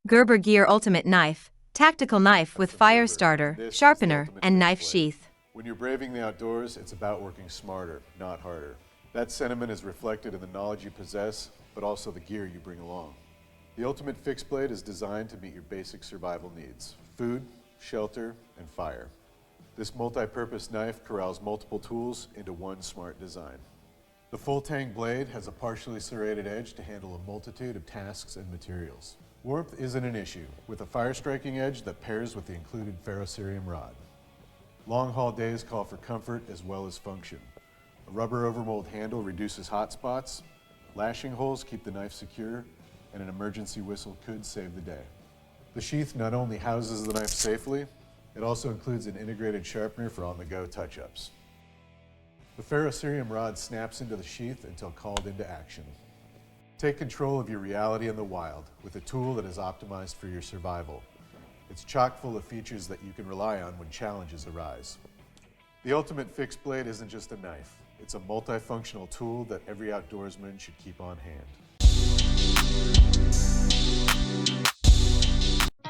Gerber Gear Ultimate Knife, tactical knife with fire starter, sharpener, and knife sheath. When you're braving the outdoors, it's about working smarter, not harder. That sentiment is reflected in the knowledge you possess, but also the gear you bring along. The Ultimate Fixed Blade is designed to meet your basic survival needs: food, shelter, and fire. This multi-purpose knife corrals multiple tools into one smart design. The full tang blade has a partially serrated edge to handle a multitude of tasks and materials. Warmth isn't an issue, with a fire-striking edge that pairs with the included ferrocerium rod. Long-haul days call for comfort as well as function. A rubber overmold handle reduces hot spots, lashing holes keep the knife secure, and an emergency whistle could save the day. The sheath not only houses the knife safely, it also includes an integrated sharpener for on-the-go touch-ups. The ferrocerium rod snaps into the sheath until called into action. Take control of your reality in the wild with a tool that is optimized for your survival. It's chock full of features that you can rely on when challenges arise. The Ultimate Fixed Blade isn't just a knife. It's a multifunctional tool that every outdoorsman should keep on hand.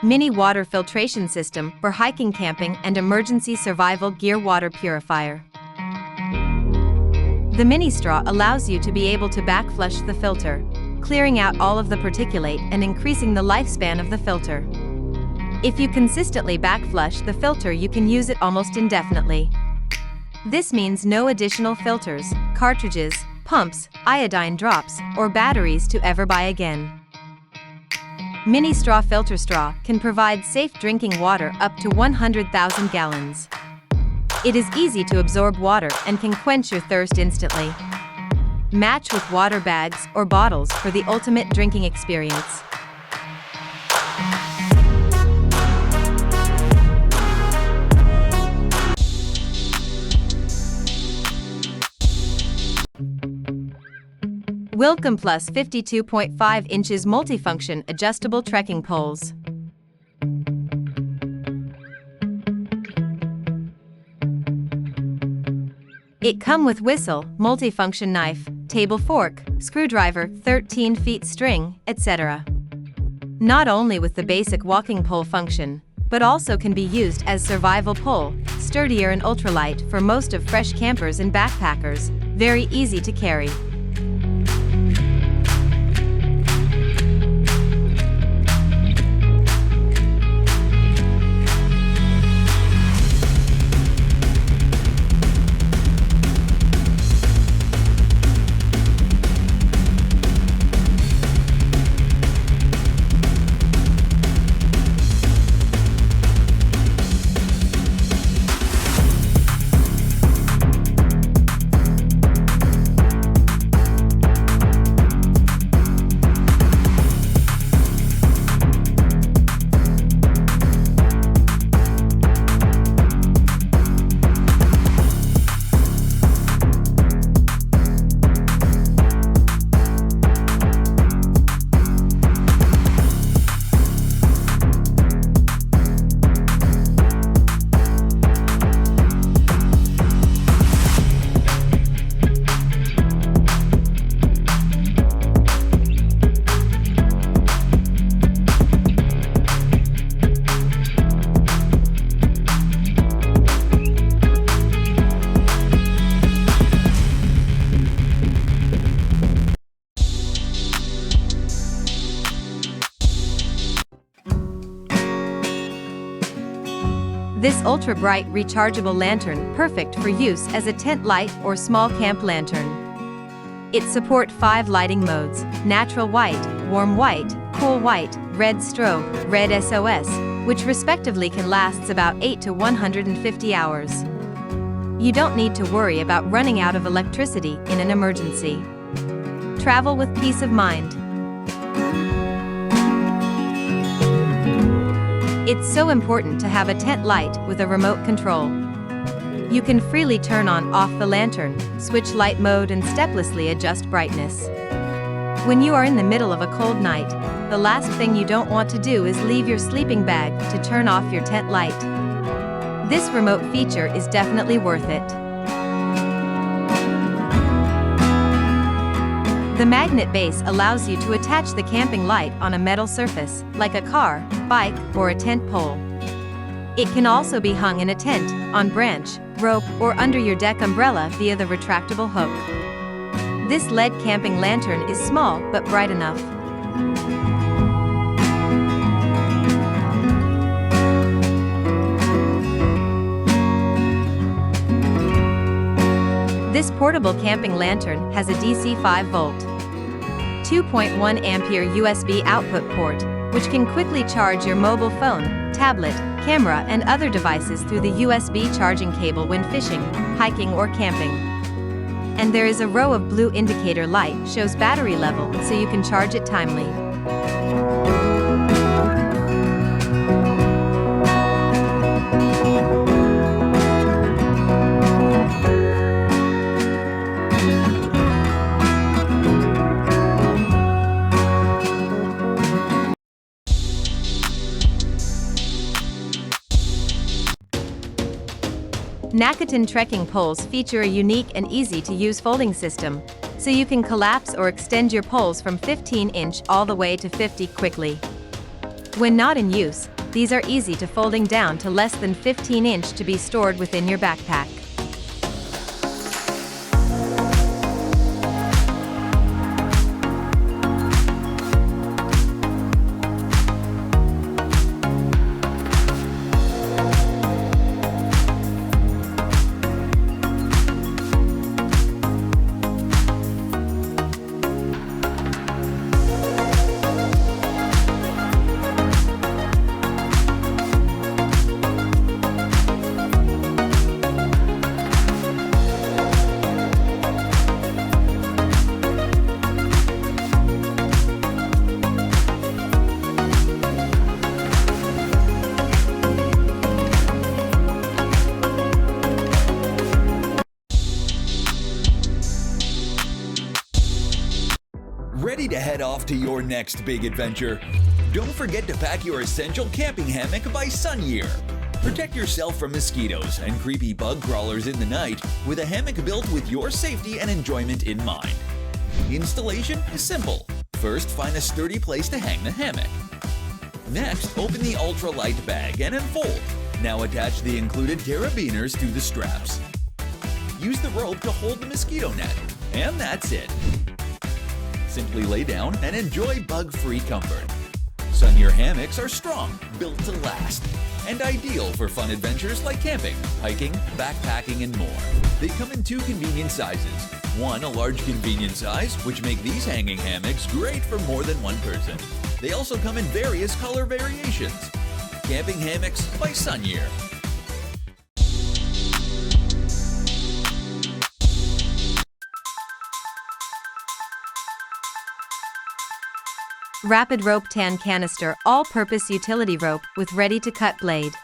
Mini water filtration system for hiking, camping, and emergency survival gear water purifier. The mini straw allows you to be able to backflush the filter, clearing out all of the particulate and increasing the lifespan of the filter. If you consistently backflush the filter, you can use it almost indefinitely. This means no additional filters, cartridges, pumps, iodine drops, or batteries to ever buy again. Mini Straw Filter Straw can provide safe drinking water up to 100,000 gallons. It is easy to absorb water and can quench your thirst instantly. Match with water bags or bottles for the ultimate drinking experience. Wilcom Plus 52.5 inches multifunction adjustable trekking poles. It come with whistle, multifunction knife, table fork, screwdriver, 13 feet string, etc. Not only with the basic walking pole function, but also can be used as survival pole, sturdier and ultralight for most of fresh campers and backpackers, very easy to carry. This ultra-bright rechargeable lantern perfect for use as a tent light or small camp lantern. It supports 5 lighting modes: natural white, warm white, cool white, red strobe, red SOS, which respectively can last about 8 to 150 hours. You don't need to worry about running out of electricity in an emergency. Travel with peace of mind. It's so important to have a tent light with a remote control. You can freely turn on off the lantern, switch light mode and steplessly adjust brightness. When you are in the middle of a cold night, the last thing you don't want to do is leave your sleeping bag to turn off your tent light. This remote feature is definitely worth it. The magnet base allows you to attach the camping light on a metal surface, like a car, bike, or a tent pole. It can also be hung in a tent, on branch, rope, or under your deck umbrella via the retractable hook. This LED camping lantern is small but bright enough. This portable camping lantern has a DC 5-volt, 2.1 ampere USB output port, which can quickly charge your mobile phone, tablet, camera, and other devices through the USB charging cable when fishing, hiking, or camping. And there is a row of blue indicator light shows battery level so you can charge it timely. Nakatan trekking poles feature a unique and easy-to-use folding system, so you can collapse or extend your poles from 15-inch all the way to 50 quickly. When not in use, these are easy to folding down to less than 15-inch to be stored within your backpack. Ready to head off to your next big adventure? Don't forget to pack your essential camping hammock by Sunyear. Protect yourself from mosquitoes and creepy bug crawlers in the night with a hammock built with your safety and enjoyment in mind. Installation is simple. First, find a sturdy place to hang the hammock. Next, open the ultralight bag and unfold. Now attach the included carabiners to the straps. Use the rope to hold the mosquito net, and that's it. Simply lay down and enjoy bug-free comfort. Sunyear hammocks are strong, built to last, and ideal for fun adventures like camping, hiking, backpacking, and more. They come in 2 convenient sizes. One, a large convenient size, which make these hanging hammocks great for more than one person. They also come in various color variations. Camping hammocks by Sunyear. Rapid Rope Tan Canister all-purpose utility rope with ready-to-cut blade.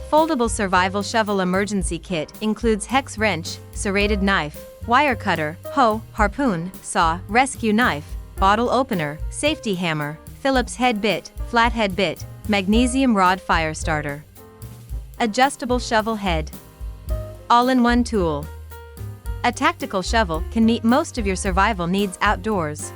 Foldable Survival Shovel Emergency Kit includes hex wrench, serrated knife, wire cutter, hoe, harpoon, saw, rescue knife, bottle opener, safety hammer, Phillips head bit, flathead bit, magnesium rod fire starter. Adjustable shovel head. All-in-one tool. A tactical shovel can meet most of your survival needs outdoors.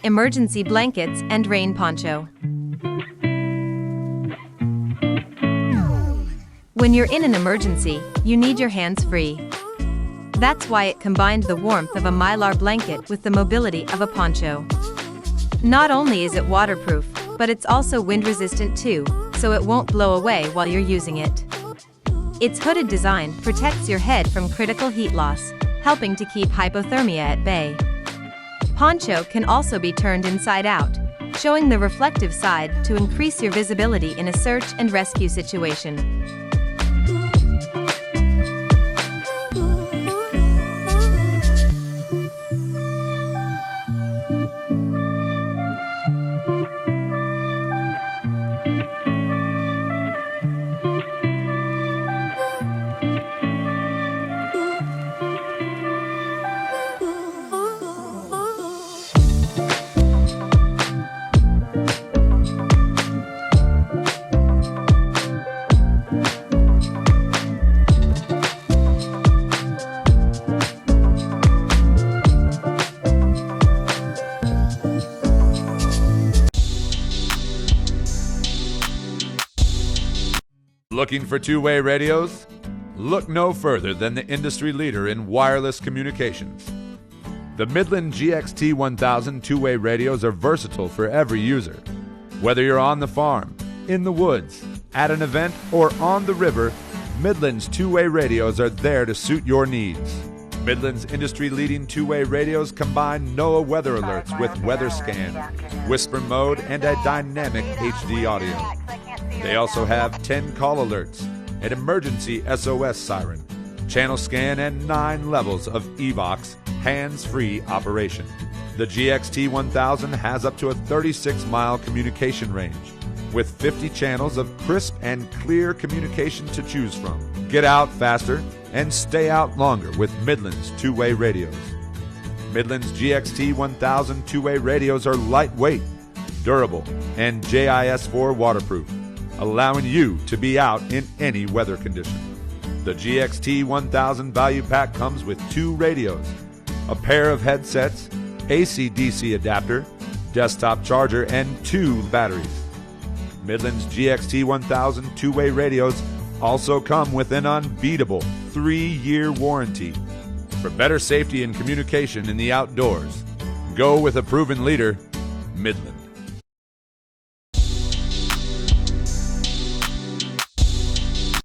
emergency blankets and rain poncho. When you're in an emergency, you need your hands free. That's why it combined the warmth of a Mylar blanket with the mobility of a poncho. Not only is it waterproof, but it's also wind-resistant too, so it won't blow away while you're using it. Its hooded design protects your head from critical heat loss, helping to keep hypothermia at bay. Poncho can also be turned inside out, showing the reflective side to increase your visibility in a search and rescue situation. Looking for two-way radios? Look no further than the industry leader in wireless communications. The Midland GXT 1000 two-way radios are versatile for every user. Whether you're on the farm, in the woods, at an event, or on the river, Midland's two-way radios are there to suit your needs. Midland's industry-leading two-way radios combine NOAA weather alerts with weather scan, whisper mode, and a dynamic HD audio. They also have 10 call alerts, an emergency SOS siren, channel scan, and 9 levels of EVOX hands-free operation. The GXT 1000 has up to a 36-mile communication range, with 50 channels of crisp and clear communication to choose from. Get out faster and stay out longer with Midland's two-way radios. Midland's GXT 1000 two-way radios are lightweight, durable, and JIS4 waterproof, allowing you to be out in any weather condition. The GXT 1000 value pack comes with 2 radios, a pair of headsets, AC/DC adapter, desktop charger, and 2 batteries. Midland's GXT 1000 two-way radios also come with an unbeatable 3-year warranty. For better safety and communication in the outdoors, go with a proven leader, Midland.